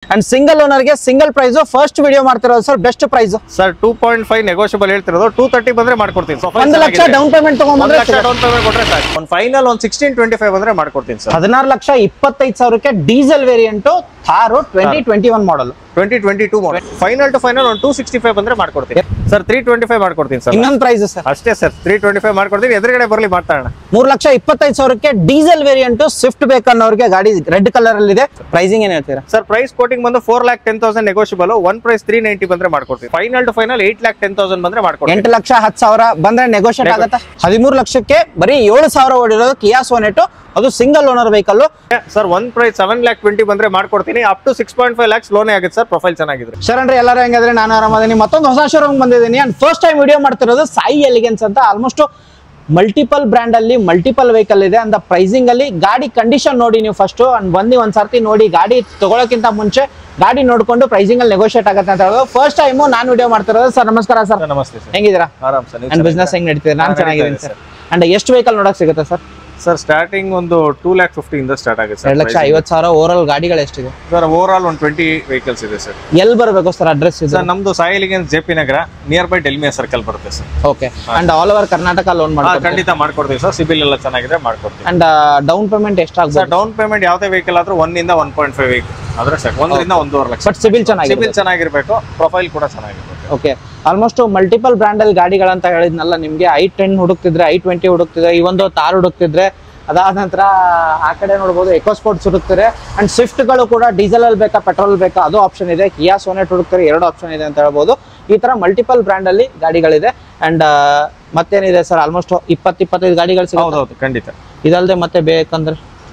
And single owner ಗೆ single price first video ಮಾಡ್ತಿರೋದು sir best price sir 2.5 negotiable ಹೇಳ್ತಿರೋದು 230 ಬಂದ್ರೆ ಮಾಡ್ಕೊಡ್ತೀನಿ 1 ಲಕ್ಷ ಡೌನ್ ಪೇಮೆಂಟ್ ತಗೊಂಡ್ಬಂದ್ರೆ 1 ಲಕ್ಷ ಡೌನ್ ಪೇಮೆಂಟ್ ಕೊಟ್ರೆ ಸಾಕು ಒಂದು ಫೈನಲ್ ಒಂದು 1625 ಬಂದ್ರೆ ಮಾಡ್ಕೊಡ್ತೀನಿ ಸರ್ 16,25,000ಕ್ಕೆ diesel variant Thar 2021 model 2022 model final to final ಒಂದು 265 ಬಂದ್ರೆ ಮಾಡ್ಕೊಡ್ತೀನಿ ಸರ್ 325 ಮಾಡ್ಕೊಡ್ತೀನಿ ಸರ್ ಇನ್ನೊಂದು ಪ್ರೈಸ್ ಸರ್ ಅಷ್ಟೇ ಸರ್ 325 ಮಾಡ್ಕೊಡ್ತೀನಿ ಎದುರುಗಡೆ ಬರಲಿ ಮಾತಾಡೋಣ 3,25,000ಕ್ಕೆ ಡೀಸೆಲ್ ವೇರಿಯಂಟ್ ಸ್ವಿಫ್ಟ್ ಬೇಕನ್ನೋರಿಗೆ ಗಾಡಿ ರೆಡ್ ಕಲರ್ ಅಲ್ಲಿ ಇದೆ ಪ್ರೈಸಿಂಗ್ ಏನ್ ಹೇಳ್ತೀರಾ ಸರ್ ಪ್ರೈಸ್ ಕೋಟಿಂಗ್ ಬಂದು 4,10,000 ನೆಗೋಷಿಯಬಲ್ ಒನ್ ಪ್ರೈಸ್ 390 ಬಂದ್ರೆ ಮಾಡ್ಕೊಡ್ತೀನಿ ಫೈನಲ್ ಟು ಫೈನಲ್ 8,10,000 ಬಂದ್ರೆ ಮಾಡ್ಕೊಡ್ತೀನಿ 8,10,000 ಬಂದ್ರೆ ನೆಗೋಷಿಯೇಟ್ ಆಗುತ್ತೆ 13 ಲಕ್ಷಕ್ಕೆ ಬರೀ 7,000 ಓಡಿರೋದು ಕಿಯಾ ಸೋನೆಟ್ ಅದು single owner vehicle sir one price 7,20,000 ಬಂದ್ರೆ ಮಾಡ್ಕೊಡ್ತೀನಿ ಅಪ್ ಟು 6.5 lakhs ಲೋನ್ ಆಗುತ್ತೆ ಸರ್ ಪ್ರೊಫೈಲ್ ಚೆನ್ನಾಗಿದ್ರೆ ಶರಣ್ರಿ ಎಲ್ಲರೂ ಹೆಂಗಾದ್ರೆ ನಾನು ಆರಾಮದೀನಿ ಮತ್ತೊಂದು ಹೊಸ ಶೋರೂಮ್ ಬಂದಿದ್ದೀನಿ ಅಂಡ್ ಫಸ್ಟ್ ಟೈಮ್ ವಿಡಿಯೋ ಮಾಡ್ತಿರೋದು ಸಾಯಿ ಎಲಿಗೆನ್ಸ್ ಅಂತ ಆಲ್ಮೋಸ್ಟ್ ಮಲ್ಟಿಪಲ್ ಬ್ರ್ಯಾಂಡ್ ಅಲ್ಲಿ ಮಲ್ಟಿಪಲ್ ವೆಹಿಕಲ್ ಇದೆ ಅಂದ ಪ್ರೈಸಿಂಗ್ ಅಲ್ಲಿ ಗಾಡಿ ಕಂಡೀಷನ್ ನೋಡಿ ನೀವು ಫಸ್ಟ್ ಅಂಡ್ ಬಂದು ಒಂದ್ಸರ್ತಿ ನೋಡಿ ಗಾಡಿ ತಗೊಳಕ್ಕಿಂತ ಮುಂಚೆ ಗಾಡಿ ನೋಡ್ಕೊಂಡು ಪ್ರೈಸಿಂಗ್ ಅಲ್ಲಿ ನೆಗೋಷಿಯೇಟ್ ಆಗುತ್ತೆ ಅಂತ ಹೇಳೋದು ಫಸ್ಟ್ ಟೈಮ್ ನಾನು ವಿಡಿಯೋ ಮಾಡ್ತಿರೋದು ಸರ್ ನಮಸ್ಕಾರ ಸರ್ ನಮಸ್ತೆ ಸರ್ ಹೆಂಗಿದ್ದೀರಾ ಆರಾಮ್ ಸರ್ ಅಂಡ್ ಬಿಸ್ನೆಸ್ ಹೆಂಗ್ ನಡೀತಿದೆ ನಾನು ಚೆನ್ನಾಗಿದ್ದೀನಿ ಸರ್ ಅಂಡ್ ಎಷ್ಟು ವೆಹಿಕಲ್ ನೋಡಕ್ ಸಿಗುತ್ತೆ ಸರ್ ಸರ್ ಸ್ಟಾರ್ಟಿಂಗ್ ಒಂದು 2,50,000 ಇಂದ ಸ್ಟಾರ್ಟ್ ಆಗುತ್ತೆ ಸರ್ 2,50,000 ಓವರ್ ಗಾಡಿಗಳು ಎಷ್ಟಿದೆ ಸರ್ ಓವರ್ ಆಲ್ ಒಂದು 20 ವೆಹಿಕಲ್ಸ್ ಇದೆ ಸರ್ ಎಲ್ಲಿ ಬರಬೇಕು ಸರ್ ಅಡ್ರೆಸ್ ಇದೆ ಸರ್ ನಮ್ದು Sai elegance JP Nagar near by Dalmia circle ಬರುತ್ತೆ sir okay and all over Karnataka loan ಮಾಡ್ತೀವಿ ಖಂಡಿತ ಮಾಡ್ಕೊಡ್ತೀವಿ ಸರ್ ಸಿಬಿಲ್ ಎಲ್ಲ ಚೆನ್ನಾಗಿದೆ ಮಾಡ್ಕೊಡ್ತೀವಿ ಅಂಡ್ ಡೌನ್ ಪೇಮೆಂಟ್ ಎಷ್ಟಾಗುತ್ತೆ ಸರ್ ಡೌನ್ ಪೇಮೆಂಟ್ ಯಾವುದೇ ವೆಹಿಕಲ್ ಆದ್ರೂ 1 ಇಂದ 1.5 ವೆಹಿಕಲ್ ಆದ್ರೆ ಸರ್ 1 ರಿಂದ 1.5 ಲಕ್ಷ ಬಟ್ ಸಿಬಿಲ್ ಚೆನ್ನಾಗಿರ್ಬೇಕು ಪ್ರೊಫೈಲ್ ಕೂಡ ಚೆನ್ನಾಗಿರ್ಬೇಕು ಓಕೆ ಆಲ್ಮೋಸ್ಟ್ ಮಲ್ಟಿಪಲ್ ಬ್ರ್ಯಾಂಡ್ ಅಲ್ಲಿ ಗಾಡಿಗಳಂತ ಹೇಳಿದ್ನಲ್ಲ ನಿಮ್ಗೆ i10 ಹುಡುಕ್ತಿದ್ರೆ i20 ಹುಡುಕ್ತಿದ್ರೆ ಈ ಒಂದು ತಾರ್ ಹುಡುಕ್ತಿದ್ರೆ ಅದಾದ ನಂತರ ಆ ಕಡೆ ನೋಡ್ಬೋದು ಎಕೋಸ್ಪೋರ್ಟ್ಸ್ ಹುಡುಕ್ತಾರೆ ಅಂಡ್ ಸ್ವಿಫ್ಟ್ ಗಳು ಕೂಡ ಡೀಸೆಲ್ ಅಲ್ಲಿ ಬೇಕಾ ಪೆಟ್ರೋಲ್ ಬೇಕಾ ಅದು ಆಪ್ಷನ್ ಇದೆ ಕಿಯಾ ಸೋನೆಟ್ ಹುಡುಕ್ತಾರೆ 2 ಆಪ್ಷನ್ ಇದೆ ಅಂತ ಹೇಳ್ಬೋದು ಈ ತರ ಮಲ್ಟಿಪಲ್ ಬ್ರ್ಯಾಂಡ್ ಅಲ್ಲಿ ಗಾಡಿಗಳಿದೆ ಅಂಡ್ ಮತ್ತೇನಿದೆ ಸರ್ ಆಲ್ಮೋಸ್ಟ್ 20-25 ಗಾಡಿಗಳು ಸಿಗುತ್ತೆ ಹೌದು ಖಂಡಿತ ಇದಲ್ಲದೆ ಮತ್ತೆ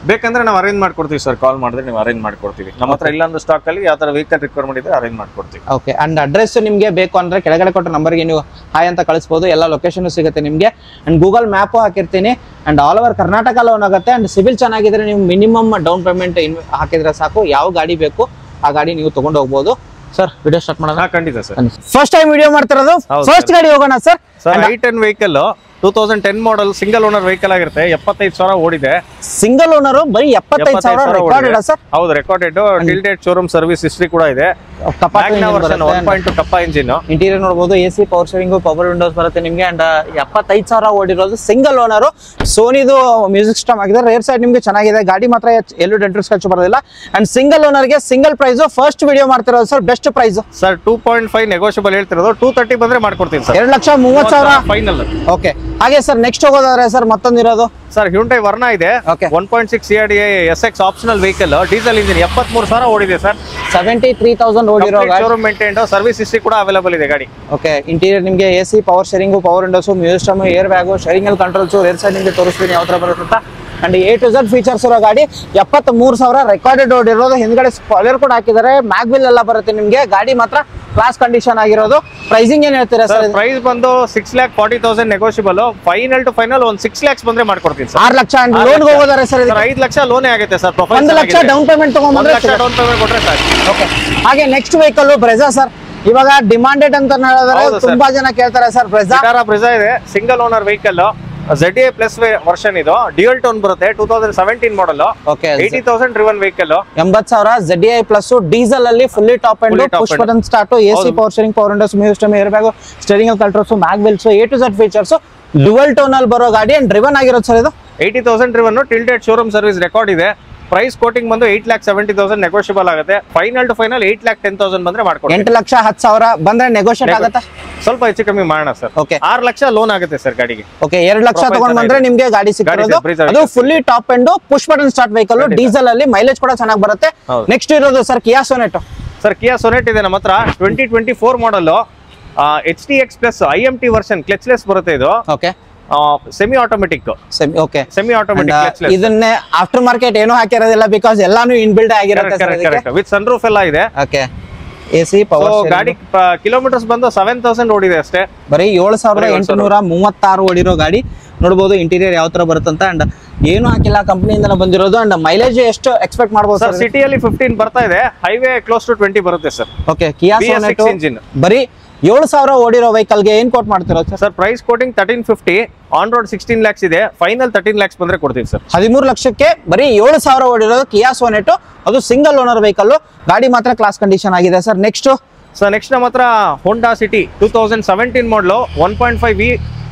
ಬೇಕಂದ್ರೆ ನಾವು ಅರೇಂಜ್ ಮಾಡ್ಕೊಡ್ತೀವಿ ಸರ್ ಕಾಲ್ ಮಾಡಿದ್ರೆ ನೀವು ಅರೇಂಜ್ ಮಾಡ್ಕೊಡ್ತೀವಿ ನಮ್ಮ ಹತ್ರ ಇಲ್ಲೊಂದು ಸ್ಟಾಕ್ ಅಲ್ಲಿ ಯಾವ ತರ ವೆಹಿಕಲ್ ರಿಕ್ವೈರ್ಮೆಂಟ್ ಇದೆ ಅರೇಂಜ್ ಮಾಡ್ಕೊಡ್ತೀವಿ ಓಕೆ ಅಂಡ್ ಅಡ್ರೆಸ್ ನಿಮಗೆ ಬೇಕು ಅಂದ್ರೆ ಕೆಳಗಡೆ ಕೊಟ್ಟ ನಂಬರ್ಗೆ ನೀವು ಹಾಯ್ ಅಂತ ಕಳಿಸಬಹುದು ಎಲ್ಲ ಲೊಕೇಶನ್ ಸಿಗುತ್ತೆ ನಿಮಗೆ ಅಂಡ್ ಗೂಗಲ್ ಮ್ಯಾಪ್ ಹಾಕಿರ್ತೀನಿ and all over Karnataka loan ಆಗುತ್ತೆ ಅಂಡ್ ಸಿಬಿಲ್ ಚೆನ್ನಾಗಿದ್ರೆ ನೀವು ಮಿನಿಮಮ್ ಡೌನ್ ಪೇಮೆಂಟ್ ಹಾಕಿದ್ರೆ ಸಾಕು ಯಾವ ಗಾಡಿ ಬೇಕು ಆ ಗಾಡಿ ನೀವು ತಗೊಂಡು ಹೋಗ್ಬೋದು ಸರ್ ವಿಡಿಯೋ ಸ್ಟಾರ್ಟ್ ಮಾಡೋಣ ಖಂಡಿತ ಸರ್ ಫಸ್ಟ್ ಟೈಮ್ ವಿಡಿಯೋ ಮಾಡ್ತಿರೋದು ಫಸ್ಟ್ ಗಾಡಿ ಹೋಗೋಣ sir i10 vehicle 2010 model single owner vehicle ಆಗಿರುತ್ತೆ 75,000 ಓಡಿದೆ ಸಿಂಗಲ್ ಓನರ್ ಬರೀ 75,000 ರೆಕಾರ್ಡೆಡ್ ಸರ್ ಹೌದು recorded till date showroom service history ಕೂಡ ಇದೆ 1.2 ಕಪ್ಪ ಇಂಜಿನ್ ಇಂಟೀರಿಯರ್ ನೋಡಬಹುದು AC power steering power windows ಬರುತ್ತೆ ನಿಮಗೆ ಅಂಡ್ 75,000 ಓಡಿರೋದು ಸಿಂಗಲ್ ಓನರ್ ಸೋನಿದು ಮ್ಯೂಸಿಕ್ ಸಿಸ್ಟಮ್ ಆಗಿದೆ ರೇರ್ ಸೈಡ್ ನಿಮಗೆ ಚೆನ್ನಾಗಿದೆ ಗಾಡಿ ಮಾತ್ರ ಎಲ್ಲೂ ಡೆಂಟರ್ ಸ್ಕ್ರಾಚ್ ಬರೋದಿಲ್ಲ ಅಂಡ್ ಸಿಂಗಲ್ ಓನರ್ ಗೆ ಸಿಂಗಲ್ ಪ್ರೈಸ್ ಫಸ್ಟ್ ವಿಡಿಯೋ ಮಾಡ್ತಿರೋದು sir best price sir 2.5 negotiable ಹೇಳ್ತಿರೋದು 230 ಬಂದ್ರೆ ಮಾಡ್ಕೊಡ್ತೀನಿ ಸರ್ 2,30,000 ಫೈನಲ್ ಓಕೆ ಹಾಗೆ ಸರ್ ನೆಕ್ಸ್ಟ್ ಹೋಗೋದಾದ್ರೆ ಸರ್ ಮತ್ತೊಂದಿರೋದು ಸರ್ ಹ್ಯುಂಡೈ ವರ್ನ ಇದೆ 1.6 CRDI SX optional vehicle diesel engine 73,000 ಓಡಿದೆ ಸರ್ 73,000 ಓಡಿರೋ ಶೋರೂಮ್ ಮೇಂಟೈನ್ಡ್ ಸರ್ವಿಸ್ ಹಿಸ್ಟ್ರಿ ಕೂಡ ಅವೈಲೇಬಲ್ ಇದೆ ಗಾಡಿ ಓಕೆ ಇಂಟೀರಿಯರ್ ನಿಮಗೆ AC power steering power windows music system air bag steering controls rear side ನಿಮಗೆ ತೋರಿಸ್ತೀನಿ ಯಾವ ತರ ಬರುತ್ತೆ ಅಂತ and A to Z features ಇರೋ ಗಾಡಿ 73,000 ರೆಕಾರ್ಡೆಡ್ ಓಡಿರೋದು ಹಿಂದ್ಗಡೆ ಸ್ಪಾಯ್ಲರ್ ಕೂಡ ಹಾಕಿದ್ದಾರೆ ಮ್ಯಾಗ್ವಿಲ್ ಎಲ್ಲ ಬರುತ್ತೆ ನಿಮಗೆ ಗಾಡಿ ಮಾತ್ರ ಕ್ಲಾಸ್ ಕಂಡೀಷನ್ ಆಗಿರೋದು ಪ್ರೈಸಿಂಗ್ ಏನ್ ಹೇಳ್ತೀರಾ ಸರ್ ಪ್ರೈಸ್ ಬಂದು 6,40,000 ನೆಗೋಷಿಯಬಲ್ ಫೈನಲ್ ಟು ಫೈನಲ್ ಒಂದು 6 lakhs ಬಂದ್ರೆ ಮಾಡ್ಕೊಡ್ತೀನಿ ಸರ್ 6 ಲಕ್ಷ ಅಂಡ್ ಲೋನ್ ಹೋಗೋದಾರೆ ಸರ್ 5 ಲಕ್ಷ ಲೋನ್ ಆಗುತ್ತೆ ಸರ್ 1 ಲಕ್ಷ ಡೌನ್ ಪೇಮೆಂಟ್ ತಗೊಂಡ್ಬಂದ್ರೆ 1 ಲಕ್ಷ ಡೌನ್ ಪೇಮೆಂಟ್ ಕೊಟ್ರೆ ಸಾಕು ಓಕೆ ಹಾಗೆ ನೆಕ್ಸ್ಟ್ ವೆಹಿಕಲ್ ಬ್ರೆಜಾ ಸರ್ ಇವಾಗ ಡಿಮಾಂಡೆಡ್ ಅಂತ ಹೇಳಿದ್ರೆ ತುಂಬಾ ಜನ ಕೇಳ್ತಾರೆ ಸರ್ ಬ್ರೆಜಾ ಇದೆ single owner vehicle ZA plus version ಇದು ಡ್ಯೂಯಲ್ ಟೋನ್ ಬರುತ್ತೆ 2017 model okay 80,000 driven vehicle 80,000 ZA plus diesel ಅಲ್ಲಿ fully top and push button start AC power steering power windows music system air bag steering controls mag wheels A to Z features dual tone ಅಲ್ಲಿ ಬರೋ ಗಾಡಿ and driven ಆಗಿರೋದು sir ಇದು 80,000 driven tilted showroom service record ಇದೆ price quoting ಬಂದು 8,70,000 negotiable ಆಗುತ್ತೆ final to final 8,10,000 ಬಂದ್ರೆ ಮಾಡ್ಕೊಡ್ತೀನಿ 8,10,000 ಬಂದ್ರೆ ನೆಗೋಷಿಯೇಟ್ ಆಗುತ್ತೆ ಸ್ವಲ್ಪ ಹೆಚ್ಚು ಕಮ್ಮಿ ಮಾಡೋಣ ಸರ್ ಓಕೆ 6 ಲಕ್ಷ ಲೋನ್ ಆಗುತ್ತೆ ಸರ್ ಗಾಡಿಗೆ ಓಕೆ 2 ಲಕ್ಷ ತಗೊಂಡ್ ಬಂದ್ರೆ ನಿಮಗೆ ಗಾಡಿ ಸಿಕ್ಕಿರೋದು ಅದು fully top and push button start vehicle diesel ಅಲ್ಲಿ ಮೈಲೇಜ್ ಕೂಡ ಚೆನ್ನಾಗಿ ಬರುತ್ತೆ ನೆಕ್ಸ್ಟ್ ಇರೋದು ಸರ್ ಕಿಯಾ ಸೋನೆಟ್ ಸರ್ ಕಿಯಾ ಸೋನೆಟ್ ಇದೆ ನಮ್ಮ ಹತ್ರ 2024 ಮಾಡಲ್ HTX ಪ್ಲಸ್ IMT ವರ್ಷನ್ ಕ್ಲಚ್ಲೆಸ್ ಬರುತ್ತೆ ಇದು okay semi automatic okay semi automatic ಇದನ್ನೇ ಆಫ್ಟರ್ ಮಾರ್ಕೆಟ್ ಏನೂ ಹಾಕಿರೋದಿಲ್ಲ ಬಿಕಾಸ್ ಎಲ್ಲಾನು ಇನ್ ಬಿಲ್ಡ್ ಆಗಿರುತ್ತೆ ವಿತ್ ಸನ್ ರೂಫ್ ಎಲ್ಲ ಇದೆ ಓಕೆ ಎಸಿ ಪವರ್ ಗಾಡಿ ಕಿಲೋಮೀಟರ್ಸ್ ಬಂದು 7,000 ಓಡಿದೆ ಅಷ್ಟೇ ಬರೀ 7,836 ಓಡಿರೋ ಗಾಡಿ ನೋಡಬಹುದು ಇಂಟೀರಿಯರ್ ಯಾವ ತರ ಬರುತ್ತಂತ ಅಂಡ್ ಏನು ಹಾಕಿಲ್ಲ ಕಂಪನಿಯಿಂದ ಬಂದಿರೋದು ಅಂಡ್ ಮೈಲೇಜ್ ಎಷ್ಟು ಎಕ್ಸ್ಪೆಕ್ಟ್ ಮಾಡಬಹುದು ಸರ್ ಸಿಟಿಯಲ್ಲಿ 15 ಬರ್ತಾ ಇದೆ ಹೈವೇ ಕ್ಲೋಸ್ ಟು 20 ಬರುತ್ತೆ sir okay Kia Sonet engine ಬರೀ 7,000 ಓಡಿರೋ ವೆಹಿಕಲ್ ಗೆ ಏನ್ ಕೋಟ್ ಮಾಡ್ತಿರೋ sir price quoting 1350 on road 16 lakhs ಇದೆ, ಫೈನಲ್ 13 lakhs ಬಂದ್ರೆ ಕೊಡ್ತೀವಿ ಸರ್. 13 ಲಕ್ಷಕ್ಕೆ ಬರೀ 7,000 ಓಡಿರೋದು ಕಿಯಾ ಸೋನೆಟ್, ಅದು ಸಿಂಗಲ್ ಓನರ್ ವೆಹಿಕಲ್, ಗಾಡಿ ಮಾತ್ರ ಕ್ಲಾಸ್ ಕಂಡೀಷನ್ ಆಗಿದೆ ಸರ್. ನೆಕ್ಸ್ಟ್ ನಮ್ಮ ಹತ್ರ ಹೋಂಡಾ ಸಿಟಿ 2017 ಮಾಡಲು 1.5V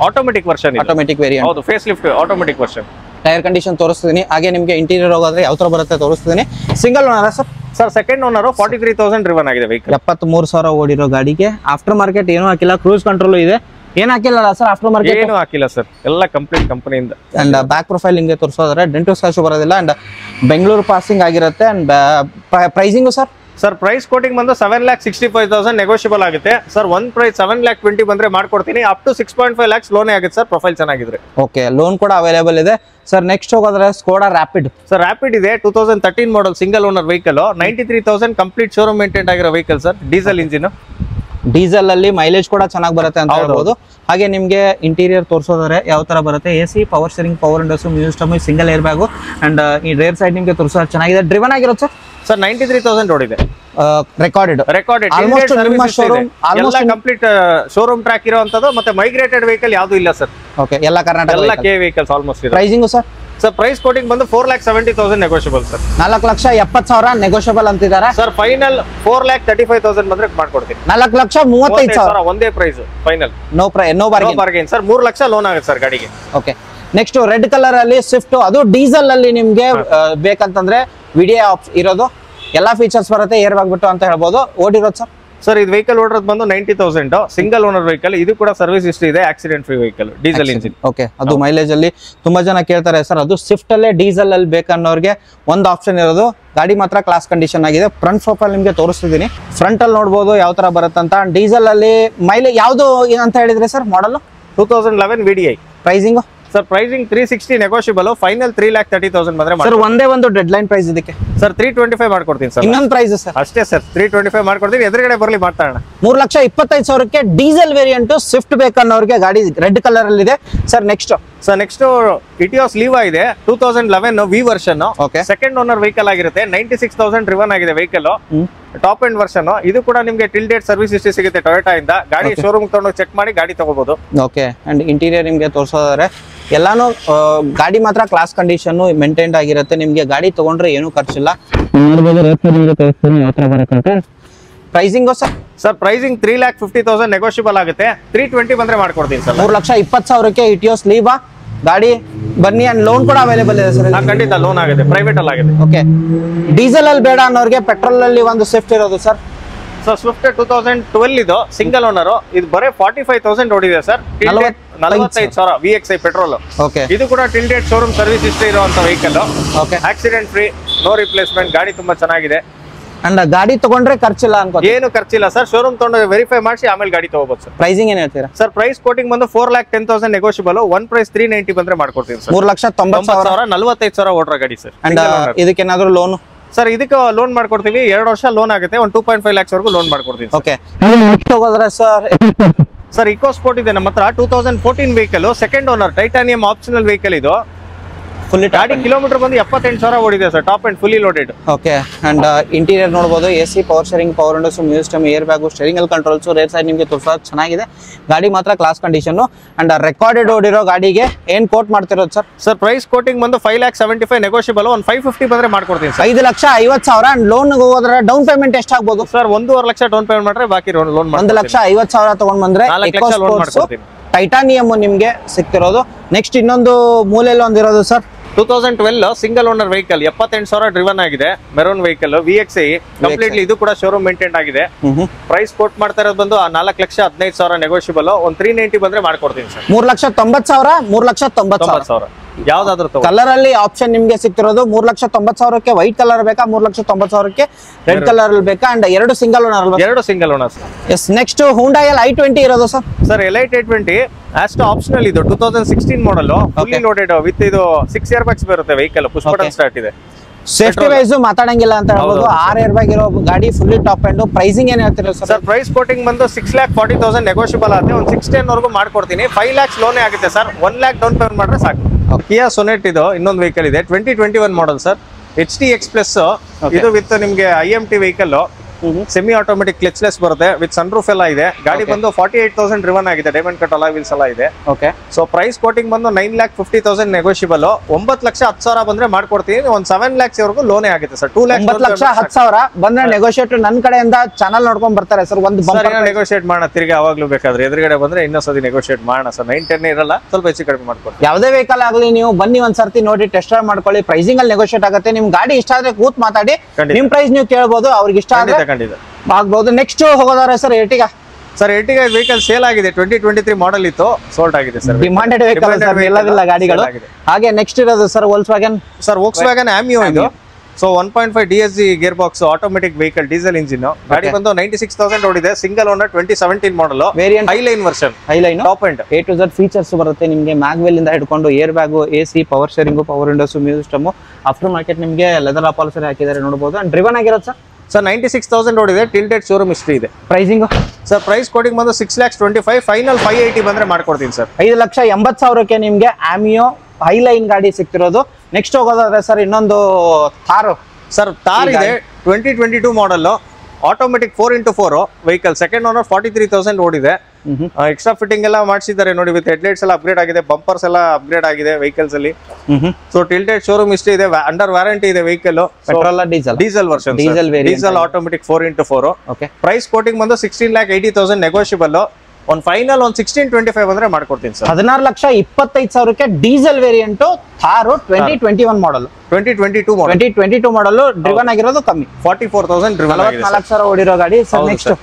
automatic version, automatic variant, ಹೌದು face lift automatic version. Tyre condition ತೋರಿಸ್ತೀನಿ, ಹಾಗೆ ನಿಮಗೆ ಇಂಟೀರಿಯರ್ ಹೋಗೋದ್ರೆ ಯಾವ ತರ ಬರುತ್ತೆ ತೋರಿಸ್ತೀನಿ. Single owner sir second owner 43,000 driven ಆಗಿದೆ ವೆಹಿಕಲ್. 73,000 ಓಡಿರೋ ಗಾಡಿಗೆ ಆಫ್ಟರ್ ಮಾರ್ಕೆಟ್ ಏನೂ ಹಾಕಿಲ್ಲ, ಕ್ರೂಸ್ ಕಂಟ್ರೋಲ್ ಇದೆ, ಏನ್ ಹಾಕಿಲ್ಲ ಸರ್ ಆಫ್ಟರ್ ಮಾರ್ಕೆಟ್? ಏನು ಹಾಕಿಲ್ಲ ಸರ್, ಎಲ್ಲ ಕಂಪ್ಲೀಟ್ ಕಂಪನಿಯಿಂದ. ಅಂಡ್ ಬ್ಯಾಕ್ ಪ್ರೊಫೈಲ್ ಹಿಂಗೆ ತೋರಿಸೋದ್ರೆ ಡೆಂಟು ಸ್ಕ್ರಾಚ್ ಬರೋದಿಲ್ಲ, ಅಂಡ್ ಬೆಂಗಳೂರು ಪಾಸಿಂಗ್ ಆಗಿರುತ್ತೆ. And pricing sir price quoting ಬಂದು 7,65,000 ನೆಗೋಷಿಯಬಲ್ ಆಗುತ್ತೆ ಸರ್. ಒನ್ ಪ್ರೈಸ್ 7,20,000 ಬಂದ್ರೆ ಮಾಡ್ಕೊಡ್ತೀನಿ. ಅಪ್ ಟು 6.5 lakhs ಲೋನ್ ಆಗುತ್ತೆ ಸರ್, ಪ್ರೊಫೈಲ್ ಚೆನ್ನಾಗಿದ್ರೆ. ಓಕೆ, ಲೋನ್ ಕೂಡ ಅವೈಲೇಬಲ್ ಇದೆ ಸರ್. ನೆಕ್ಸ್ಟ್ ಹೋಗೋದ್ರೆ ಸ್ಕೋಡಾ ರ್ಯಾಪಿಡ್. ಸರ್ ರ್ಯಾಪಿಡ್ ಇದೆ 2013 model single owner vehicle, 93,000 complete showroom maintain ಆಗಿರೋ vehicle sir. Diesel engine, diesel ಅಲ್ಲಿ ಮೈಲೇಜ್ ಕೂಡ ಚೆನ್ನಾಗಿ ಬರುತ್ತೆ ಅಂತ ಹೇಳ್ಬೋದು. ಹಾಗೆ ನಿಮಗೆ ಇಂಟೀರಿಯರ್ ತೋರಿಸೋದ್ರೆ ಯಾವ ತರ ಬರುತ್ತೆ, AC, power steering, power windows, music system, single air bag, and ಈ ರೇರ್ ಸೈಡ್ ನಿಮಗೆ ತೋರಿಸೋದು ಚೆನ್ನಾಗಿದೆ. ಡ್ರಿವನ್ ಆಗಿರುತ್ತೆ ಸರ್ 93,000 ಓಡಿದೆ, recorded. Almost complete showroom track ಇರುವಂತದ್ದು, ಮತ್ತೆ ಮೈಗ್ರೇಟೆಡ್ ವೆಹಿಕಲ್ ಯಾವುದು ಇಲ್ಲ ಸರ್. ಓಕೆ, ಎಲ್ಲ ಕರ್ನಾಟಕ ಎಲ್ಲ K vehicles almost. Pricing sir price quoting ಬಂದು 4,70,000 ನೆಗೋಷಿಯಬಲ್ ಸರ್. 4,70,000 ನೆಗೋಷಿಯಬಲ್ ಅಂತಿದ್ದಾರೆ ಸರ್. ಫೈನಲ್ 4,35,000 ಬಂದ್ರೆ ಮಾಡ್ಕೊಡ್ತೀನಿ. 4,35,000 ಒಂದೇ price final, no bargain sir. 3 lakh loan ಆಗುತ್ತೆ ಸರ್ ಗಾಡಿಗೆ. ಓಕೆ, ನೆಕ್ಸ್ಟ್ ರೆಡ್ ಕಲರ್ ಅಲ್ಲಿ ಸ್ವಿಫ್ಟ್, ಅದು ಡೀಸೆಲ್ ಅಲ್ಲಿ ನಿಮ್ಗೆ ಬೇಕಂತಂದ್ರೆ ವಿಡಿಯೋ ಇರೋದು, ಎಲ್ಲಾ ಫೀಚರ್ಸ್ ಬರುತ್ತೆ, ಏರ್ ಬ್ಯಾಗ್ ಬಿಟ್ಟು ಅಂತ ಹೇಳ್ಬೋದು. ಓಡಿರೋದು ಸರ್ ಇದು ವೆಹಿಕಲ್ ಓಡಿರೋದು ಬಂದು 90,000, ಸಿಂಗಲ್ ಓನರ್ ವೆಹಿಕಲ್. ಇದು ಕೂಡ ಸರ್ವಿಸ್ ಹಿಸ್ಟ್ರಿ ಇದೆ, accident free vehicle, diesel engine. Okay, ಅದು ಮೈಲೇಜ್ ಅಲ್ಲಿ ತುಂಬಾ ಜನ ಕೇಳ್ತಾರೆ ಸರ್, ಅದು ಸ್ವಿಫ್ಟ್ ಅಲ್ಲೇ ಡೀಸೆಲ್ ಅಲ್ಲಿ ಬೇಕನ್ನೋರ್ಗೆ ಒಂದು ಆಪ್ಷನ್ ಇರೋದು. ಗಾಡಿ ಮಾತ್ರ ಕ್ಲಾಸ್ ಕಂಡೀಷನ್ ಆಗಿದೆ. ಫ್ರಂಟ್ ಪ್ರೊಫೈಲ್ ನಿಮ್ಗೆ ತೋರಿಸ್ತಿದ್ದೀನಿ, ಫ್ರಂಟ್ ಅಲ್ಲಿ ನೋಡಬಹುದು ಯಾವ ತರ ಬರುತ್ತೆ ಅಂತ. ಡೀಸೆಲ್ ಅಲ್ಲಿ ಮೈಲೇಜ್ ಯಾವ್ದು ಅಂತ ಹೇಳಿದ್ರೆ sir model 2011 VDI. Pricing sir pricing 360 negotiable, final 3,30,000 ಬಂದ್ರೆ ಸರ್. ಒಂದೇ ಒಂದು ಡೆಡ್ ಲೈನ್ ಪ್ರೈಸ್ ಇದಕ್ಕೆ ಸರ್ 325 ಮಾಡ್ಕೊಡ್ತೀನಿ ಸರ್. ಇನ್ನೊಂದು ಪ್ರೈಸ್ ಸರ್ ಅಷ್ಟೇ ಸರ್, 325 ಮಾಡ್ಕೊಡ್ತೀನಿ. ಎದುರುಗಡೆ ಬರಲಿ ಮಾತಾಡೋಣ. 3,25,000ಕ್ಕೆ ಡೀಸೆಲ್ ವೇರಿಯಂಟ್ ಸ್ವಿಫ್ಟ್ ಬೇಕನ್ನೋರಿಗೆ ಗಾಡಿ ರೆಡ್ ಕಲರ್ ಅಲ್ಲಿ ಇದೆ ಸರ್. ನೆಕ್ಸ್ಟ್ ಇಟಿಯೋಸ್ ಲೀವಾ ಇದೆ 2011 V version, second owner vehicle ಆಗಿರುತ್ತೆ. 96,000 ಡ್ರಿವನ್ ಆಗಿದೆ ವೆಹಿಕಲ್, ಟಾಪ್ ಎಂಡ್ ವರ್ಷನ್. ಇದು ಕೂಡ ನಿಮಗೆ ಟಿಲ್ ಡೇಟ್ ಸರ್ವಿಸ್ ಹಿಸ್ಟ್ರಿ ಸಿಗುತ್ತೆ ಟೊಯೋಟಾ ಇಂದ. ಗಾಡಿ ಶೋರೂಮ್ ತಗೊಂಡು ಚೆಕ್ ಮಾಡಿ ಗಾಡಿ ತಗೋಬಹುದು. ಓಕೆ, ಅಂಡ್ ಇಂಟೀರಿಯರ್ ನಿಮ್ಗೆ ತೋರಿಸೋದಾದ್ರೆ ಎಲ್ಲಾನು ಗಾಡಿ ಮಾತ್ರ ಕ್ಲಾಸ್ ಕಂಡೀಷನ್ ಮೇಂಟೈನ್ಡ್ ಆಗಿರುತ್ತೆ. ನಿಮ್ಗೆ ಗಾಡಿ ತಗೊಂಡ್ರೆ ಏನು ಖರ್ಚಿಲ್ಲ. ಪ್ರೈಸಿಂಗ್ ಸರ್ ಪ್ರೈಸಿಂಗ್ 3,50,000 ನೆಗೋಷಿಯಬಲ್ ಆಗುತ್ತೆ. 320 ಬಂದ್ರೆ ಮಾಡ್ಕೊಡ್ತೀನಿ ಸರ್. 3,20,000ಕ್ಕೆ ಇಟಿಯೋಸ್ ಲೀವಾ ಗಾಡಿ ಬನ್ನಿ, ಅಂಡ್ ಲೋನ್ ಕೂಡ ಅವೈಲೇಬಲ್ ಇದೆ ಸರ್. ಖಂಡಿತ ಲೋನ್ ಆಗುತ್ತೆ, ಪ್ರೈವೇಟ್ ಅಲ್ಲಿ ಆಗುತ್ತೆ. ಓಕೆ, ಡೀಸೆಲ್ ಅಲ್ಲಿ ಬೇಡ ಅನ್ನೋರಿಗೆ ಪೆಟ್ರೋಲ್ ಅಲ್ಲಿ ಒಂದು ಸ್ವಿಫ್ಟ್ ಇರೋದು ಸರ್. ಸ್ವಿಫ್ಟ್ 2012 ಇದು ಸಿಂಗಲ್ ಓನರ್, ಇದು ಬರೀ 45,000 ಓಡಿದೆ ಸರ್. 45,000 VXI petrol. ಓಕೆ, ಇದು ಕೂಡ till date showroom service history ಇರುವಂತ vehicle. Okay, accident free, no replacement. ಗಾಡಿ ತುಂಬಾ ಚೆನ್ನಾಗಿದೆ. ಅಂಡ್ ಗಾಡಿ ತಗೊಂಡ್ರೆ ಖರ್ಚಿಲ್ಲ ಅನ್ಕೋ? ಏನು ಖರ್ಚಿಲ್ಲ ಸರ್, ಶೋರೂಮ್ ತಗೊಂಡು ವೆರಿಫೈ ಮಾಡಿಸಿ ಆಮೇಲೆ ಗಾಡಿ ತಗೋಬಹುದು ಸರ್. ಪ್ರೈಸಿಂಗ್ ಏನ್ ಹೇಳ್ತೀರಾ ಸರ್? ಪ್ರೈಸ್ ಕೋಟಿಂಗ್ ಬಂದು 4,10,000 ನೆಗೋಷಿಯಬಲ್, ಒನ್ ಪ್ರೈಸ್ 390 ಬಂದ್ರೆ ಮಾಡ್ಕೊಡ್ತೀನಿ ಸರ್. 3,90,000 45,000 ಓಡ್ರ ಗಾಡಿ ಸರ್. ಅಂಡ್ ಇದಕ್ಕೇನಾದ್ರು ಲೋನ್ ಸರ್? ಇದಕ್ಕೆ ಲೋನ್ ಮಾಡ್ಕೊಡ್ತೀವಿ, 2 ವರ್ಷ ಲೋನ್ ಆಗುತ್ತೆ. 2.5 lakhs ವರೆಗೂ ಲೋನ್ ಮಾಡ್ಕೊಡ್ತೀನಿ. ಓಕೆ, ಹೋಗೋದ್ರೆ ಸರ್ ಇಕೋ ಸ್ಪೋರ್ಟ್ ಇದೆ ನಮ್ಮ ಹತ್ರ, 2014 vehicle, second owner, titanium optional vehicle. ಇದು ಫುಲ್ಲಿ ಗಾಡಿ ಕಿಲೋಮೀಟರ್ ಬಂದು 78,000 ಓಡಿದೆ sir, top and fully loaded. Okay, and interior ನೋಡಬಹುದು, AC, power steering, power windows, music system, air bag, steering controls, rear side ನಿಮಗೆ ತೋರಿಸೋದು ಚೆನ್ನಾಗಿದೆ. ಗಾಡಿ ಮಾತ್ರ ಕ್ಲಾಸ್ ಕಂಡೀಷನ್. ಅಂಡ್ ರೆಕಾರ್ಡೆಡ್ ಓಡಿರೋ ಗಾಡಿಗೆ ಏನ್ ಕೋಟ್ ಮಾಡ್ತಿರೋದು ಸರ್? ಸರ್ ಪ್ರೈಸ್ ಕೋಟಿಂಗ್ ಬಂದು 5,75,000 ನೆಗೋಷಿಯಬಲ್, 550 ಬಂದ್ರೆ ಮಾಡ್ಕೊಡ್ತೀನಿ ಸರ್. 5,50,000. ಅಂಡ್ ಲೋನ್ ಹೋದ್ರೆ ಡೌನ್ ಪೇಮೆಂಟ್ ಎಷ್ಟಾಗಬಹುದು ಸರ್? 1.5 ಲಕ್ಷ ಡೌನ್ ಪೇಮೆಂಟ್ ಮಾಡ್ರೆ ಬಾಕಿ ಲೋನ್ 1,50,000 ತಗೊಂಡ್ ಬಂದ್ರೆ ಟೈಟಾನಿಯಂ ನಿಮ್ಗೆ ಸಿಗ್ತಿರೋದು. ನೆಕ್ಸ್ಟ್ ಇನ್ನೊಂದು ಮೂಲೆಯಲ್ಲಿ ಒಂದಿರೋದು sir, 2012 single owner vehicle, 78,000 driven ಆಗಿದೆ, ಮೆರೂನ್ ವೆಹಿಕಲ್, VXI ಕಂಪ್ಲೀಟ್ಲಿ. ಇದು ಕೂಡ ಶೋರೂಮ್ ಮೇಂಟೈನ್ ಆಗಿದೆ. ಪ್ರೈಸ್ ಕೋಟ್ ಮಾಡ್ತಾ ಇರೋದು ಬಂದು 4,15,000 ನೆಗೋಷಿಯಬಲ್, 390 ಬಂದ್ರೆ ಮಾಡ್ಕೊಡ್ತೀನಿ ಸರ್. 3,90,000, 3,90,000 ಯಾವ್ದಾದ್ರು ಕಲರ್ ಅಲ್ಲಿ ಆಪ್ಷನ್ ನಿಮ್ಗೆ ಸಿಗ್ತಿರೋದು. 3,90,000ಕ್ಕೆ ವೈಟ್ ಕಲರ್ ಬೇಕಾ, 3,90,000ಕ್ಕೆ ರೆಡ್ ಕಲರ್ ಅಲ್ಲಿ ಬೇಕಾ? ಅಂಡ್ 2 ಸಿಂಗಲ್ ಓನರ್ ಅಲ್ವಾ? 2 single owners. Yes, next Hyundai i20 ಇರೋದು sir. Sir Elite i20 Asta optional, ಇದು 2016 ಮಾಡಲ್, ಫುಲ್ಲಿ ಲೋಡೆಡ್ ವಿತ್ ಇದು 6 ಏರ್ ಬ್ಯಾಗ್ಸ್ ಬರುತ್ತೆ ವೆಹಿಕಲ್, ಪುಷ್ ಬಟನ್ ಸ್ಟಾರ್ಟ್ ಇದೆ. ಸೇಫ್ಟಿ ವೈಸ್ ಮಾತಾಡಂಗಿಲ್ಲ ಅಂತ ಹೇಳ್ಬೋದು. 6 ಏರ್ ಬ್ಯಾಗ್ ಇರೋ ಗಾಡಿ, ಫುಲ್ಲಿ ಟಾಪ್ ಎಂಡ್. ಪ್ರೈಸಿಂಗ್ ಏನ್ ಹೇಳ್ತೀರಾ ಸರ್? ಸರ್ ಪ್ರೈಸ್ ಕೋಟಿಂಗ್ ಬಂದು 6,40,000 ನೆಗೋಷಿಯಬಲ್ ಆಗುತ್ತೆ, 610 ವರೆಗೂ ಮಾಡ್ಕೊಡ್ತೀನಿ. 5 lakhs ಲೋನೇ ಆಗುತ್ತೆ ಸರ್, 1 lakh ಡೌನ್ ಪೇಮೆಂಟ್ ಮಾಡ್ರೆ ಸಾಕು. ಕಿಯಾ ಸೊನೆಟ್ ಇದು ಇನ್ನೊಂದು ವೆಹಿಕಲ್ ಇದೆ, 2021 ಮಾಡಲ್ ಸರ್, HTX ಪ್ಲಸ್. ಇದು ವಿತ್ ನಿಮ್ಗೆ IMT ವೆಹಿಕಲ್, ಸೆಮಿ ಆಟೋಮೆಟಿಕ್ ಕ್ಲಚ್ಲೆಸ್ ಬರುತ್ತೆ ವಿತ್ ಸನ್ ರೂಫ್ ಎಲ್ಲ ಇದೆ. ಗಾಡಿ ಬಂದು 48,000 ಡ್ರಿವನ್ ಆಗಿದೆ. ಡೈಮಂಡ್ ಕಟ್ ಅಲಾಯ್ ವೀಲ್ಸ್ ಎಲ್ಲ ಇದೆ. ಓಕೆ. ಸೊ ಪ್ರೈಸ್ ಕೋಟಿಂಗ್ ಬಂದು 9,50,000 ನೆಗೋಷಿಯಬಲ್. 9,10,000 ಬಂದ್ರೆ ಮಾಡ್ಕೊಡ್ತೀನಿ. ಒಂದು 7 lakhs ವರೆಗೂ ಲೋನೇ ಆಗುತ್ತೆ ಸರ್. 2,10,10,000 ಬಂದ್ರೆ ನೆಗೋಷಿಯೇಟ್ ನನ್ನ ಕಡೆಯಿಂದ ಚಾನಲ್ ನೋಡ್ಕೊಂಡ್ ಬರ್ತಾರೆ ಸರ್. ಒಂದು ನೆಗೋಷಿಯೇಟ್ ಮಾಡೋಣ ತಿರ್ಗಿ ಅವಾಗ್ಲೂ ಬೇಕಾದ್ರೆ ಎದುರುಗಡೆ ಬಂದ್ರೆ ಇನ್ನೊಂದ್ಸತಿ ನೆಗೋಷಿಯೇಟ್ ಮಾಡೋಣ ಸರ್. 9-10 ಇರಲ್ಲ, ಸ್ವಲ್ಪ ಹೆಚ್ಚು ಕಡಿಮೆ ಮಾಡ್ಕೊಡ್ತೀನಿ. ಯಾವುದೇ ವೆಹಿಕಲ್ ಆಗಲಿ ನೀವು ಬನ್ನಿ ಒಂದ್ಸರ್ತಿ ನೋಡಿ ಟೆಸ್ಟ್ ಡ್ರೈವ್ ಮಾಡ್ಕೊಳ್ಳಿ. ಪ್ರೈಸಿಂಗ್ ಅಲ್ಲಿ ನೆಗೋಷಿಯೇಟ್ ಆಗುತ್ತೆ. ನಿಮ್ ಗಾಡಿ ಇಷ್ಟ ಆದ್ರೆ ಕೂತ್ ಮಾತಾಡಿ ನಿಮ್ ಪ್ರೈಸ್ ನೀವು ಕೇಳಬಹುದು. ಅವ್ರಿಗೆ ಇಷ್ಟ ಆದ್ರೆ ಆಗ್ಬಹುದು. ನೆಕ್ಸ್ಟ್ ಹೋಗೋದಾರೆ sir Ertiga. Sir Ertiga vehicle sale ಆಗಿದೆ. 2023 ಮಾಡೆಲ್ ಇತ್ತು, ಸೋಲ್ಡ್ ಆಗಿದೆ ಸರ್. ಡಿಮಾಂಡೆಡ್ ವೆಹಿಕಲ್ ಎಲ್ಲವಿಲ್ಲ ಗಾಡಿಗಳು. ಹಾಗೆ ನೆಕ್ಸ್ಟ್ ಇರೋದು ಸರ್ ವೋಲ್ಕ್ಸ್ವ್ಯಾಗನ್. ಸರ್ ವೋಲ್ಕ್ಸ್ವ್ಯಾಗನ್ ಆಮಿಯೋ ಇದು. So 1.5 DSG gear box automatic vehicle, diesel engine. ಗಾಡಿ ಬಂದು 96,000 ಓಡಿದೆ. Single owner, 2017 model. Variant highline version. Highline top end A to Z features ಬರುತ್ತೆ ನಿಮಗೆ. ಮ್ಯಾಗ್ವೆಲ್ ಇಂದ ಹಿಡ್ಕೊಂಡು air bag, AC, power steering, power windows, music system. After market ನಿಮಗೆ leather upholstery ಹಾಕಿದ್ದಾರೆ ನೋಡಬಹುದು. ಅಂಡ್ ಡ್ರಿವನ್ ಆಗಿರೋದು ಸರ್ 96,000 ಓಡಿದೆ. ಟಿಲ್ಟೆಡ್ ಶೋರೂಮ್ ಹಿಸ್ಟ್ರಿ ಇದೆ. ಪ್ರೈಸಿಂಗ್ ಸರ್ ಪ್ರೈಸ್ ಕೋಟಿಂಗ್ ಬಂದು 6,25,000. ಫೈನಲ್ 580 ಬಂದ್ರೆ ಮಾಡ್ಕೊಡ್ತೀನಿ ಸರ್. 5,80,000ಕ್ಕೆ ನಿಮ್ಗೆ ಆಮಿಯೋ ಹೈಲೈನ್ ಗಾಡಿ ಸಿಗ್ತಿರೋದು. ನೆಕ್ಸ್ಟ್ ಹೋಗೋದಾದ್ರೆ ಸರ್ ಇನ್ನೊಂದು ಥಾರ್. ಸರ್ ಥಾರ್ ಇದೆ 2022 model. Automatic 4x4 vehicle. Second owner, 43,000 ಓಡಿದೆ. ಎಕ್ಸ್ಟ್ರಾ ಫಿಟ್ಟಿಂಗ್ ಎಲ್ಲ ಮಾಡಿಸಿದ್ದಾರೆ ನೋಡಿ. ವಿತ್ ಹೆಡ್ಲೈಟ್ಸ್ ಎಲ್ಲ ಅಪ್ಗ್ರೇಡ್ ಆಗಿದೆ. ಬಂಪರ್ಸ್ ಎಲ್ಲ ಅಪ್ಗ್ರೇಡ್ ಆಗಿದೆ ವೆಹಿಕಲ್ಸ್ ಅಲ್ಲಿ. ಸೊ ಟಿಲ್ಟೆಡ್ ಶೋರೂಮ್ ಹಿಸ್ಟ್ರಿ ಇದೆ. ಅಂಡರ್ ವಾರಂಟಿ ಇದೆ vehicle. Petrol diesel? Diesel version. Diesel automatic 4x4. Okay. Price quoting ಬಂದು 16,80,000 ನೆಗೋಷಿಯಬಲ್. ಒಂದು ಫೈನಲ್ ಒಂದು 16,25 ಬಂದ್ರೆ ಮಾಡ್ಕೊಡ್ತೀನಿ ಸರ್. 16,25,000ಕ್ಕೆ diesel variant Thar 2021 model. 2022 model. Driven ಆಗಿರೋದು ಕಮ್ಮಿ. 44,000 ಡ್ರಿವನ್ ಆಗಿದೆ. 44,000 ಓಡಿರೋ ಗಾಡಿ ಸರ್. ನೆಕ್ಸ್ಟ್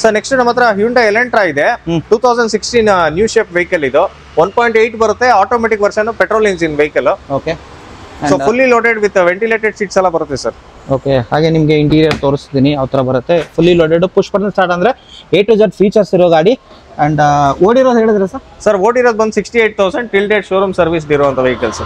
ಸರ್ ನೆಕ್ಸ್ಟ್ ನಮ್ಮ ಹತ್ರ ಹ್ಯುಂಡೈ ಎಲೆಂಟ್ರಾ ಇದೆ. 2016 ನ್ಯೂ ಶೇಪ್ ವೆಹಿಕಲ್ ಇದು. 1.8 ಬರುತ್ತೆ. Automatic version, petrol engine vehicle. Okay. So fully loaded with ventilated seats ಎಲ್ಲ ಬರುತ್ತೆ ಸರ್. ಓಕೆ. ಹಾಗೆ ನಿಮಗೆ ಇಂಟೀರಿಯರ್ ತೋರಿಸ್ತೀನಿ ಯಾವ ತರ ಬರುತ್ತೆ. Fully loaded, push button start ಅಂದ್ರೆ A to Z ಫೀಚರ್ಸ್ ಇರೋ ಗಾಡಿ. ಅಂಡ್ ಓಡಿರೋದು ಹೇಳಿದ್ರೆ ಸರ್? ಸರ್ ಓಡಿರೋದು ಬಂದು 68,000. ಟಿಲ್ಟೆಡ್ ಶೋರೂಮ್ ಸರ್ವಿಸ್ ಇರುವಂತ vehicles.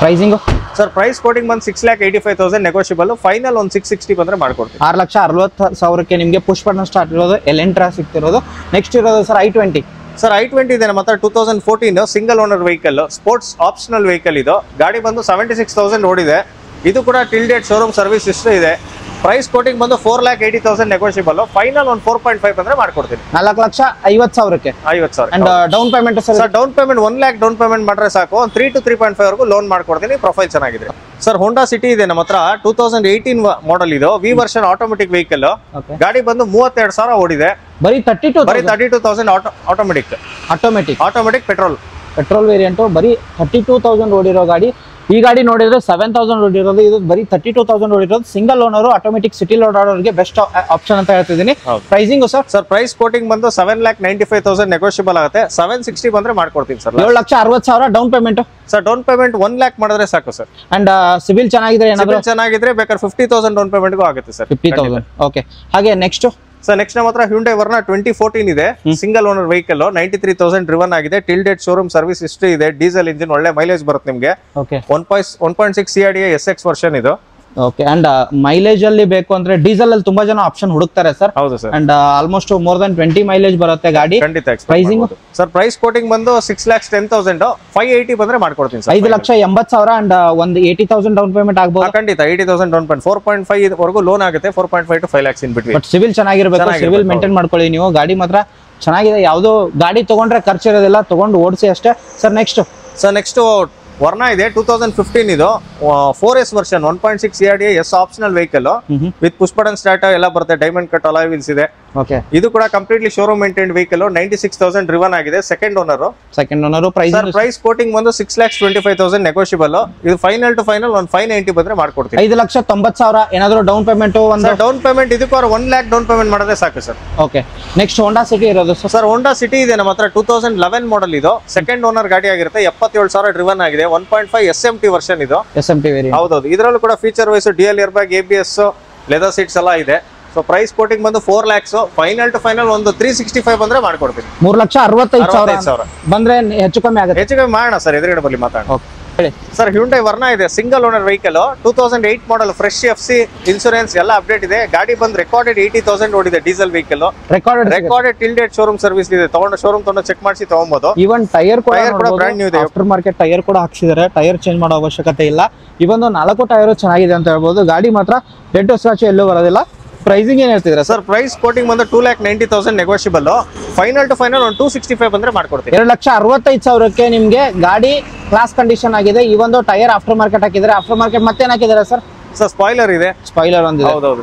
Pricing sir price quoting ಬಂದು 6,85,000 ನೆಗೋಷಿಯಬಲ್. ಫೈನಲ್ ಒಂದು 660 ಬಂದ್ರೆ ಮಾಡ್ಕೊಡ್ತೀವಿ. 6,60,000ಕ್ಕೆ ನಿಮಗೆ ಪುಷ್ ಬಟನ್ ಸ್ಟಾರ್ಟ್ ಇರೋದು ಎಲೆಂಟ್ರಾ ಸಿಗ್ತಿರೋದು. ನೆಕ್ಸ್ಟ್ ಇರೋದು ಸರ್ i20. ಸರ್ i20 ಇದೆ ನಮ್ಮ ಹತ್ರ. 2014 single owner vehicle, sports optional vehicle ಇದು. ಗಾಡಿ ಬಂದು 76,000 ಓಡಿದೆ. ಇದು ಕೂಡ ಟಿಲ್ಟೆಡ್ ಶೋರೂಮ್ ಸರ್ವಿಸ್ ಹಿಸ್ಟ್ರಿ ಇದೆ. ಪ್ರೈಸ್ ಕೋಟಿಂಗ್ ಬಂದು 4,80,000 ನೆಗೋಷಿಯಬಲ್. ಫೈನಲ್ ಒಂದು 4.5 ಬಂದ್ರೆ ಮಾಡ್ಕೊಡ್ತೀನಿ. 4,50,000ಕ್ಕೆ 50,000. And down payment sir? Down payment 1 lakh down payment ಮಾಡ್ರೆ ಸಾಕು. ಒಂದು 3 to 3.5 ವರೆಗೂ ಲೋನ್ ಮಾಡ್ಕೊಡ್ತೀನಿ. ಪ್ರೊಫೈಲ್ ಚೆನ್ನಾಗಿದೆ ಸರ್. ಹೋಂಡಾ ಸಿಟಿ ಇದೆ ನಮ್ಮ ಹತ್ರ. 2018 ಮಾಡೆಲ್ ಇದು. V version automatic vehicle. ಗಾಡಿ ಬಂದು 32,000 ಓಡಿದೆ. ಬರೀ 32,000 ಆಟೋಮೆಟಿಕ್ ಪೆಟ್ರೋಲ್ ವೇರಿಯಂಟ್. ಬರೀ 32,000 ಓಡಿರೋ ಗಾಡಿ. ಈ ಗಾಡಿ ನೋಡಿದ್ರೆ 7,000 ಓಡಿರೋದು. ಇದು ಬರೀ 32,000 ಓಡಿರೋದು. ಸಿಂಗಲ್ ಓನರ್, ಆಟೋಮೆಟಿಕ್ ಸಿಟಿ ಲೋಡ್ ಆಡೋರಿಗೆ ಬೆಸ್ಟ್ ಆಪ್ಷನ್ ಅಂತ ಹೇಳ್ತಿದ್ದೀನಿ. ಪ್ರೈಸಿಂಗ್ ಸರ್ ಪ್ರೈಸ್ ಕೋಟಿಂಗ್ ಬಂದು 7,95,000 ನೆಗೋಷಿಯಬಲ್ ಆಗುತ್ತೆ. 760 ಬಂದ್ರೆ ಮಾಡ್ಕೊಡ್ತೀನಿ sir. 7,60,000 down payment. Sir down payment 1 lakh ಮಾಡಿದ್ರೆ ಸಾಕು ಸರ್. ಅಂಡ್ ಸಿವಿಲ್ ಚೆನ್ನಾಗಿದ್ರೆ ಬೇಕಾದ್ರೆ 50,000 ಡೌನ್ ಪೇಮೆಂಟ್ಗೂ ಆಗುತ್ತೆ ಸರ್. 50,000. ಓಕೆ. ಹಾಗೆ ನೆಕ್ಸ್ಟ್ ಸರ್ ನೆಕ್ಸ್ಟ್ ನಮ್ಮ ಹತ್ರ ಹ್ಯುಂಡೈ ವರ್ನಾ 2014 ಇದೆ. Single owner vehicle. 93,000 ಡ್ರಿವನ್ ಆಗಿದೆ. ಟಿಲ್ಟೆಡ್ ಶೋರೂಮ್ ಸರ್ವಿಸ್ ಹಿಸ್ಟ್ರಿ ಇದೆ. ಡೀಸೆಲ್ ಇಂಜಿನ್, ಒಳ್ಳೆ ಮೈಲೇಜ್ ಬರುತ್ತೆ ನಿಮಗೆ. 1.6 CRDA SX ವರ್ಷನ್ ಇದು. ಓಕೆ. ಅಂಡ್ ಮೈಲೇಜ್ ಅಲ್ಲಿ ಬೇಕು ಅಂದ್ರೆ ಡೀಸೆಲ್ ಅಲ್ಲಿ ತುಂಬಾ ಜನ ಆಪ್ಷನ್ ಹುಡುಕ್ತಾರೆ ಸರ್. ಹೌದು sir. And almost more than 20 mileage ಬರುತ್ತೆ ಗಾಡಿ. ಖಂಡಿತ. ಪ್ರೈಸಿಂಗ್ ಸರ್ ಪ್ರೈಸ್ ಕೋಟಿಂಗ್ ಬಂದು 6,10,000. 580 ಬಂದ್ರೆ ಮಾಡ್ಕೊಡ್ತೀನಿ ಸರ್. 5,80,000 ಅಂಡ್ ಒಂದು 80,000 ಡೌನ್ ಪೇಮೆಂಟ್ ಆಗಬಹುದು. ಖಂಡಿತ 80,000 ಡೌನ್ ಪೇಮೆಂಟ್. 4.5 ವರೆಗೂ ಲೋನ್ ಆಗುತ್ತೆ. 4.5 to 5 lakhs in between. But civil ಚೆನ್ನಾಗಿರ್ಬೇಕು. ಸಿವಿಲ್ ಮೇಂಟೈನ್ ಮಾಡ್ಕೊಳ್ಳಿ ನೀವು. ಗಾಡಿ ಮಾತ್ರ ಚೆನ್ನಾಗಿದೆ. ಯಾವ್ದು ಗಾಡಿ ತಗೊಂಡ್ರೆ ಖರ್ಚು ಇರೋದಿಲ್ಲ, ತಗೊಂಡು ಓಡಿಸಿ ಅಷ್ಟೇ. ಸರ್ ನೆಕ್ಸ್ಟ್ ವರ್ನಾ ಇದೆ. 2015 ಇದು. 4S version. 1.6 CRDA S optional vehicle with push button start ಎಲ್ಲ ಬರುತ್ತೆ. ಡೈಮಂಡ್ ಕಟ್ ಅಲಾಯ್ ವೀಲ್ಸ್ ಇದೆ. ಓಕೆ. ಇದು ಕೂಡ completely showroom maintained vehicle. 96,000 driven ಆಗಿದೆ. Second owner. ಪ್ರೈಸ್ ಕೋಟಿಂಗ್ ಬಂದು 6,25,000 ನೆಗೋಷಿಯಬಲ್. ಇದು ಫೈನಲ್ ಟು ಫೈನಲ್ ಒಂದು 590 ಬಂದ್ರೆ ಮಾಡ್ಕೊಡ್ತೀವಿ. 5,90,000 ಏನಾದ್ರು ಡೌನ್ ಪೇಮೆಂಟ್? ಡೌನ್ ಪೇಮೆಂಟ್ ಇದಕ್ಕೂ 1 lakh ಡೌನ್ ಪೇಮೆಂಟ್ ಮಾಡಿದ್ರೆ ಸಾಕು sir. Okay. Next Honda City ಇರೋದು ಸರ್. ಹೋಂಡಾ ಸಿಟಿ ಇದೆ ನಮ್ಮ ಹತ್ರ. 2011 ಮಾಡೆಲ್ ಇದು. ಸೆಕೆಂಡ್ ಓನರ್ ಗಾಡಿ ಆಗಿರುತ್ತೆ. 77,000 ಡ್ರಿವನ್ ಆಗಿದೆ. 1.5 SMT ವರ್ಷನ್ ಇದು. SMT variant. ಹೌದೌದು. ಇದರಲ್ಲೂ ಕೂಡ feature wise dual air bag, ABS, leather seats ಎಲ್ಲ ಇದೆ. ಸೊ ಪ್ರೈಸ್ ಕೋಟಿಂಗ್ ಬಂದು 4 lakhs. ಫೈನಲ್ ಟು ಫೈನಲ್ ಒಂದು 365 ಬಂದ್ರೆ ಮಾಡ್ಕೊಡ್ತೀನಿ. 3,65,000 ಬಂದ್ರೆ ಹೆಚ್ಚು ಕಮ್ಮಿ ಆಗುತ್ತೆ. ಹೆಚ್ಚು ಕಮ್ಮಿ ಮಾಡೋಣ ಸರ್. ಎದುರುಗಡೆ ಬರಲಿ ಮಾತಾಡೋಣ. ಸರ್ ಹ್ಯುಂಡೈ ವರ್ನಾ ಇದೆ. Single owner vehicle. 2008 model. Fresh FC insurance ಎಲ್ಲ ಅಪ್ಡೇಟ್ ಇದೆ. ಗಾಡಿ ಬಂದು ರೆಕಾರ್ಡೆಡ್ 80,000 ಓಡಿದೆ. Diesel vehicle. Recorded till date showroom service ಇದೆ. ಶೋರೂಮ್ ತಗೊಂಡು ಚೆಕ್ ಮಾಡಿಸಿ ತಗೊಬಹುದು. ಈವನ್ ಟೈರ್ ಕೂಡ ಬ್ರಾಂಡ್ ನ್ಯೂ ಇದೆ. ಆಫ್ಟರ್ ಮಾರ್ಕೆಟ್ ಟೈರ್ ಕೂಡ ಹಾಕ್ಸಿದ್ದಾರೆ. ಟೈರ್ ಚೇಂಜ್ ಮಾಡೋ ಅವಶ್ಯಕತೆ ಇಲ್ಲ. ಇವೊಂದು 4 ಟೈರ್ ಚೆನ್ನಾಗಿದೆ ಅಂತ ಹೇಳ್ಬೋದು. ಗಾಡಿ ಮಾತ್ರ ಡೆಂಟು ಸ್ಕ್ರಾಚ್ ಎಲ್ಲೂ ಬರೋದಿಲ್ಲ. ಪ್ರೈಸಿಂಗ್ ಏನ್ ಹೇಳ್ತಿದ್ರ ಸರ್ ಪ್ರೈಸ್ ಕೋಟಿಂಗ್ ಬಂದು 2,90,000 ನೆಗೋಷಿಯಬಲ್, ಫೈನಲ್ ಟು ಫೈನಲ್ ಒಂದು 265 ಬಂದ್ರೆ ಮಾಡ್ಕೊಡ್ತೀವಿ. 2,65,000ಕ್ಕೆ ನಿಮ್ಗೆ ಗಾಡಿ ಕ್ಲಾಸ್ ಕಂಡೀಷನ್ ಆಗಿದೆ. ಈ ಒಂದು ಟೈರ್ ಆಫ್ಟರ್ ಮಾರ್ಕೆಟ್ ಹಾಕಿದ್ರೆ, ಆಫ್ಟರ್ ಮಾರ್ಕೆಟ್ ಮತ್ತೇನ್ ಹಾಕಿದಾರೆ ಸರ್? ಸ್ಪಾಯ್ಲರ್ ಇದೆ, ಸ್ಪಾಯ್ಲರ್ ಒಂದಿದೆ. ಹೌದೌದು.